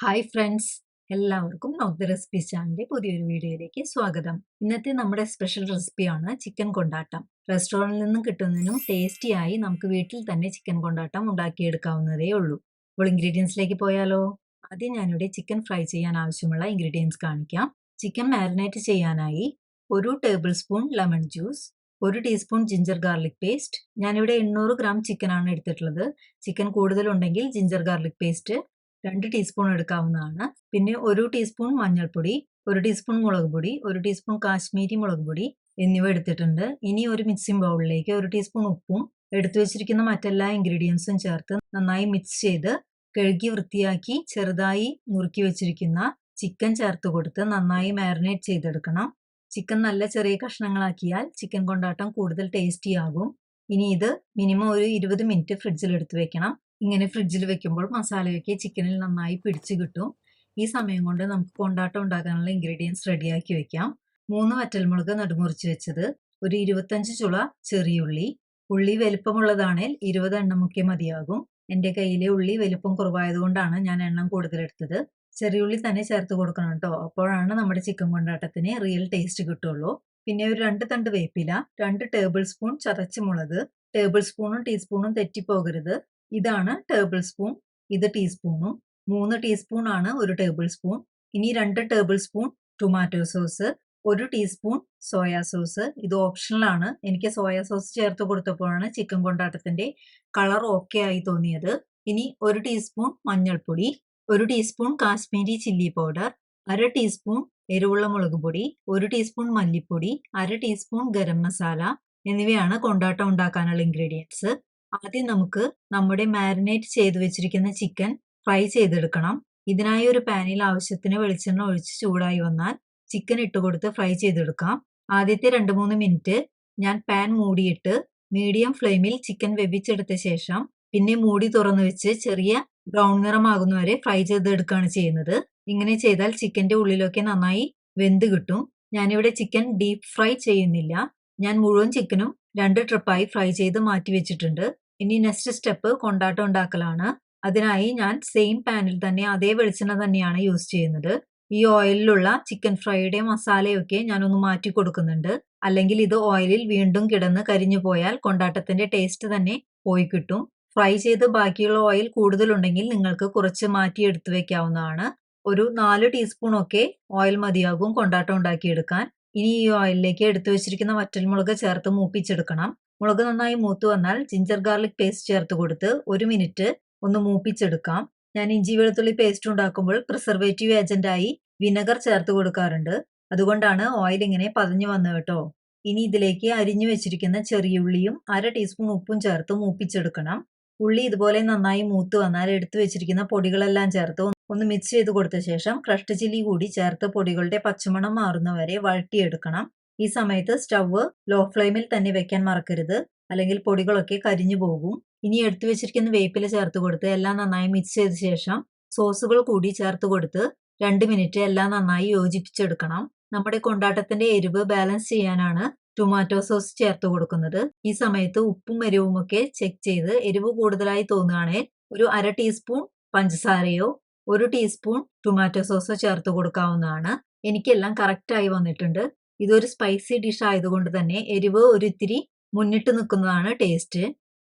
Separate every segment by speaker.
Speaker 1: Hi friends, എല്ലാവർക്കും നോക്ക് the recipes ചാനലിന്റെ പുതിയൊരു വീഡിയോയിലേക്ക് സ്വാഗതം. ഇന്നത്തെ നമ്മുടെ സ്പെഷ്യൽ റെസിപ്പിയാണ് ചിക്കൻ കൊണ്ടാട്ടം. റെസ്റ്റോറൻറ്റിൽ നിന്നും കിട്ടുന്നതിനും ടേസ്റ്റിയായി നമുക്ക് വീട്ടിൽ തന്നെ ചിക്കൻ കൊണ്ടാട്ടം ഉണ്ടാക്കിയെടുക്കാവുന്നതേ ഉള്ളൂ. അപ്പോൾ ഇൻഗ്രീഡിയൻസിലേക്ക് പോയാലോ? ആദ്യം ഞാനിവിടെ ചിക്കൻ ഫ്രൈ ചെയ്യാൻ ആവശ്യമുള്ള ഇൻഗ്രീഡിയൻസ് കാണിക്കാം. ചിക്കൻ മാരിനേറ്റ് ചെയ്യാനായി 1 tablespoon lemon juice, 1 teaspoon ginger garlic paste. ഞാനിവിടെ 800 ഗ്രാം ചിക്കനാണ് എടുത്തിട്ടുള്ളത്. ചിക്കൻ കൂടുതലുണ്ടെങ്കിൽ ജിഞ്ചർ ഗാർലിക് പേസ്റ്റ് 2 ടീസ്പൂൺ എടുക്കാവുന്നതാണ്. പിന്നെ 1 ടീസ്പൂൺ മഞ്ഞൾപ്പൊടി, 1 ടീസ്പൂൺ മുളക് പൊടി, 1 ടീസ്പൂൺ കാശ്മീരി മുളക് പൊടി എന്നിവ എടുത്തിട്ടുണ്ട്. ഇനി ഒരു മിക്സിംഗ് ബൗളിലേക്ക് 1 ടീസ്പൂൺ ഉപ്പും എടുത്തു വെച്ചിരിക്കുന്ന മറ്റെല്ലാ ഇൻഗ്രീഡിയൻസും ചേർത്ത് നന്നായി മിക്സ് ചെയ്ത് കഴുകി വൃത്തിയാക്കി ചെറുതായി നുറുക്കി വെച്ചിരിക്കുന്ന ചിക്കൻ ചേർത്ത് കൊടുത്ത് നന്നായി മാരിനേറ്റ് ചെയ്തെടുക്കണം. ചിക്കൻ നല്ല ചെറിയ കഷ്ണങ്ങളാക്കിയാൽ ചിക്കൻ കൊണ്ടാട്ടം കൂടുതൽ ടേസ്റ്റി ആകും. ഇനി ഇത് മിനിമം ഒരു 20 മിനിറ്റ് ഫ്രിഡ്ജിൽ എടുത്ത് വെക്കണം. ഇങ്ങനെ ഫ്രിഡ്ജിൽ വെക്കുമ്പോൾ മസാലയൊക്കെ ചിക്കനിൽ നന്നായി പിടിച്ചു കിട്ടും. ഈ സമയം കൊണ്ട് നമുക്ക് കൊണ്ടാട്ടം ഉണ്ടാക്കാനുള്ള ഇൻഗ്രീഡിയൻസ് റെഡിയാക്കി വെക്കാം. 3 വറ്റൽമുളക് നടുമുറിച്ച് വെച്ചത്, ഒരു 25 ചുള ചെറിയുള്ളി. ഉള്ളി വലിപ്പമുള്ളതാണെങ്കിൽ 20 എണ്ണമൊക്കെ മതിയാകും. എൻ്റെ കയ്യിലെ ഉള്ളി വലിപ്പം കുറവായതുകൊണ്ടാണ് ഞാൻ എണ്ണം കൂടുതലെടുത്തത്. ചെറിയുള്ളി തന്നെ ചേർത്ത് കൊടുക്കണം കേട്ടോ, അപ്പോഴാണ് നമ്മുടെ ചിക്കൻ കൊണ്ടാട്ടത്തിന് റിയൽ ടേസ്റ്റ് കിട്ടുള്ളൂ. പിന്നെ ഒരു 2 തണ്ട് വേപ്പില, 2 ടേബിൾ സ്പൂൺ ചതച്ച മുളക്. ടേബിൾ സ്പൂണും ടീസ്പൂണും തെറ്റിപ്പോകരുത്. ഇതാണ് ടേബിൾ സ്പൂൺ, ഇത് ടീസ്പൂണും. 3 ടീസ്പൂൺ ആണ് ഒരു ടേബിൾ സ്പൂൺ. ഇനി 2 table spoon tomato sauce, 1 teaspoon soya sauce. ഇത് ഓപ്ഷണൽ ആണ്. എനിക്ക് സോയാ സോസ് ചേർത്ത് കൊടുത്തപ്പോഴാണ് ചിക്കൻ കൊണ്ടാട്ടത്തിന്റെ കളർ ഓക്കെ ആയി തോന്നിയത്. ഇനി 1 ടീസ്പൂൺ മഞ്ഞൾപ്പൊടി, 1 teaspoon Kashmiri chilli powder, 1/2 teaspoon എരിവുള്ള മുളക് പൊടി, 1 ടീസ്പൂൺ മല്ലിപ്പൊടി, 1/2 ടീസ്പൂൺ ഗരം മസാല എന്നിവയാണ് കൊണ്ടാട്ടം ഉണ്ടാക്കാനുള്ള ഇൻഗ്രീഡിയൻസ്. ആദ്യം നമുക്ക് നമ്മുടെ മാരിനേറ്റ് ചെയ്ത് വെച്ചിരിക്കുന്ന ചിക്കൻ ഫ്രൈ ചെയ്തെടുക്കണം. ഇതിനായി ഒരു പാനിൽ ആവശ്യത്തിന് വെളിച്ചെണ്ണ ഒഴിച്ച് ചൂടായി വന്നാൽ ചിക്കൻ ഇട്ട് കൊടുത്ത് ഫ്രൈ ചെയ്തെടുക്കാം. ആദ്യത്തെ 2-3 മിനിറ്റ് ഞാൻ പാൻ മൂടിയിട്ട് മീഡിയം ഫ്ലെയിമിൽ ചിക്കൻ വേവിച്ചെടുത്ത ശേഷം പിന്നെ മൂടി തുറന്നു വെച്ച് ചെറിയ ബ്രൗൺ നിറമാകുന്നവരെ ഫ്രൈ ചെയ്തെടുക്കുകയാണ് ചെയ്യുന്നത്. ഇങ്ങനെ ചെയ്താൽ ചിക്കന്റെ ഉള്ളിലൊക്കെ നന്നായി വെന്ത് കിട്ടും. ഞാനിവിടെ ചിക്കൻ ഡീപ്പ് ഫ്രൈ ചെയ്യുന്നില്ല. ഞാൻ മുഴുവൻ ചിക്കനും 2 ട്രിപ്പായി ഫ്രൈ ചെയ്ത് മാറ്റി വെച്ചിട്ടുണ്ട്. ഇനി നെക്സ്റ്റ് സ്റ്റെപ്പ് കൊണ്ടാട്ടം ഉണ്ടാക്കലാണ്. അതിനായി ഞാൻ സെയിം പാനിൽ തന്നെ അതേ വെളിച്ചെണ്ണ തന്നെയാണ് യൂസ് ചെയ്യുന്നത്. ഈ ഓയിലിലുള്ള ചിക്കൻ ഫ്രൈയുടെ മസാലയൊക്കെ ഞാനൊന്ന് മാറ്റി കൊടുക്കുന്നുണ്ട്. അല്ലെങ്കിൽ ഇത് ഓയിലിൽ വീണ്ടും കിടന്ന് കരിഞ്ഞു പോയാൽ കൊണ്ടാട്ടത്തിന്റെ ടേസ്റ്റ് തന്നെ പോയി കിട്ടും. ഫ്രൈ ചെയ്ത് ബാക്കിയുള്ള ഓയിൽ കൂടുതലുണ്ടെങ്കിൽ നിങ്ങൾക്ക് കുറച്ച് മാറ്റി എടുത്തു വെക്കാവുന്നതാണ്. ഒരു 4 ടീസ്പൂൺ ഒക്കെ ഓയിൽ മതിയാകും കൊണ്ടാട്ടം ഉണ്ടാക്കിയെടുക്കാൻ. ഇനി ഈ ഓയിലിലേക്ക് എടുത്തു വെച്ചിരിക്കുന്ന വറ്റൽമുളക് ചേർത്ത് മൂപ്പിച്ചെടുക്കണം. മുളക് നന്നായി മൂത്ത് വന്നാൽ ജിഞ്ചർ ഗാർലിക് പേസ്റ്റ് ചേർത്ത് കൊടുത്ത് 1 മിനിറ്റ് ഒന്ന് മൂപ്പിച്ചെടുക്കാം. ഞാൻ ഇഞ്ചി വെളുത്തുള്ളി പേസ്റ്റ് ഉണ്ടാക്കുമ്പോൾ പ്രിസർവേറ്റീവ് ഏജന്റായി വിനെഗർ ചേർത്ത് കൊടുക്കാറുണ്ട്. അതുകൊണ്ടാണ് ഓയിൽ ഇങ്ങനെ പതഞ്ഞു വന്നത് കേട്ടോ. ഇനി ഇതിലേക്ക് അരിഞ്ഞു വെച്ചിരിക്കുന്ന ചെറിയുള്ളിയും 1/2 ടീസ്പൂൺ ഉപ്പും ചേർത്ത് മൂപ്പിച്ചെടുക്കണം. ഉള്ളി ഇതുപോലെ നന്നായി മൂത്ത് വന്നാൽ എടുത്തു വെച്ചിരിക്കുന്ന പൊടികളെല്ലാം ചേർത്ത് ഒന്ന് മിക്സ് ചെയ്ത് കൊടുത്ത ശേഷം ക്രഷ്ഡ് ചില്ലി കൂടി ചേർത്ത് പൊടികളുടെ പച്ചമണം മാറുന്നവരെ വഴറ്റിയെടുക്കണം. ഈ സമയത്ത് സ്റ്റവ് ലോ ഫ്ലെയിമിൽ തന്നെ വെക്കാൻ മറക്കരുത്, അല്ലെങ്കിൽ പൊടികളൊക്കെ കരിഞ്ഞു പോകും. ഇനി എടുത്തു വെച്ചിരിക്കുന്ന വേപ്പില ചേർത്ത് കൊടുത്ത് എല്ലാം നന്നായി മിക്സ് ചെയ്ത ശേഷം സോസുകൾ കൂടി ചേർത്ത് കൊടുത്ത് 2 മിനിറ്റ് എല്ലാം നന്നായി യോജിപ്പിച്ചെടുക്കണം. നമ്മുടെ കൊണ്ടാട്ടത്തിന്റെ എരിവ് ബാലൻസ് ചെയ്യാനാണ് ടൊമാറ്റോ സോസ് ചേർത്ത് കൊടുക്കുന്നത്. ഈ സമയത്ത് ഉപ്പും എരിവും ഒക്കെ ചെക്ക് ചെയ്ത് എരിവ് കൂടുതലായി തോന്നുകയാണെങ്കിൽ ഒരു 1/2 ടീസ്പൂൺ പഞ്ചസാരയോ 1 ടീസ്പൂൺ ടൊമാറ്റോ സോസോ ചേർത്ത് കൊടുക്കാവുന്നതാണ്. എനിക്കെല്ലാം കറക്റ്റായി വന്നിട്ടുണ്ട്. ഇതൊരു സ്പൈസി ഡിഷ് ആയതുകൊണ്ട് തന്നെ എരിവ് ഒരു ഇത്തിരി മുന്നിട്ട് നിൽക്കുന്നതാണ് ടേസ്റ്റ്.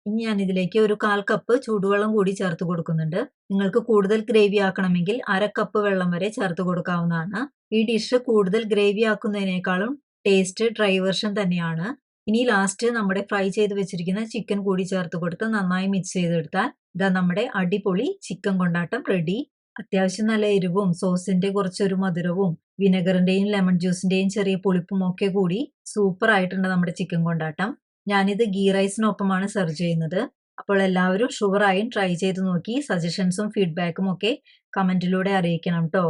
Speaker 1: ഇനി ഞാൻ ഇതിലേക്ക് ഒരു 1/4 കപ്പ് ചൂടുവെള്ളം കൂടി ചേർത്ത് കൊടുക്കുന്നുണ്ട്. നിങ്ങൾക്ക് കൂടുതൽ ഗ്രേവി ആക്കണമെങ്കിൽ 1/2 കപ്പ് വെള്ളം വരെ ചേർത്ത് കൊടുക്കാവുന്നതാണ്. ഈ ഡിഷ് കൂടുതൽ ഗ്രേവി ആക്കുന്നതിനേക്കാളും ടേസ്റ്റ് ഡ്രൈ വെർഷൻ തന്നെയാണ്. ഇനി ലാസ്റ്റ് നമ്മുടെ ഫ്രൈ ചെയ്ത് വെച്ചിരിക്കുന്ന ചിക്കൻ കൂടി ചേർത്ത് കൊടുത്ത് നന്നായി മിക്സ് ചെയ്തെടുത്താൽ ഇതാ നമ്മുടെ അടിപൊളി ചിക്കൻ കൊണ്ടാട്ടം റെഡി. അത്യാവശ്യം നല്ല എരിവും സോസിന്റെ കുറച്ചൊരു മധുരവും വിനെഗറിന്റെയും ലെമൺ ജ്യൂസിന്റെയും ചെറിയ പുളിപ്പും ഒക്കെ കൂടി സൂപ്പർ ആയിട്ടുണ്ട് നമ്മുടെ ചിക്കൻ കൊണ്ടാട്ടം. ഞാനിത് ഗീ റൈസിനൊപ്പമാണ് സെർവ് ചെയ്യുന്നത്. അപ്പോൾ എല്ലാവരും ഷുവറായും ട്രൈ ചെയ്ത് നോക്കി സജഷൻസും ഫീഡ്ബാക്കും ഒക്കെ കമന്റിലൂടെ അറിയിക്കണം കേട്ടോ.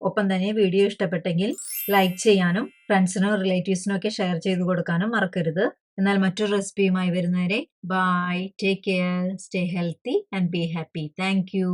Speaker 1: ഒപ്പം തന്നെ വീഡിയോ ഇഷ്ടപ്പെട്ടെങ്കിൽ ലൈക്ക് ചെയ്യാനും ഫ്രണ്ട്സിനും റിലേറ്റീവ്സിനും ഒക്കെ ഷെയർ ചെയ്ത് കൊടുക്കാനും മറക്കരുത്. എന്നാൽ മറ്റൊരു റെസിപ്പിയുമായി വരുന്നവരെ bye, take care, stay healthy and be happy. Thank U.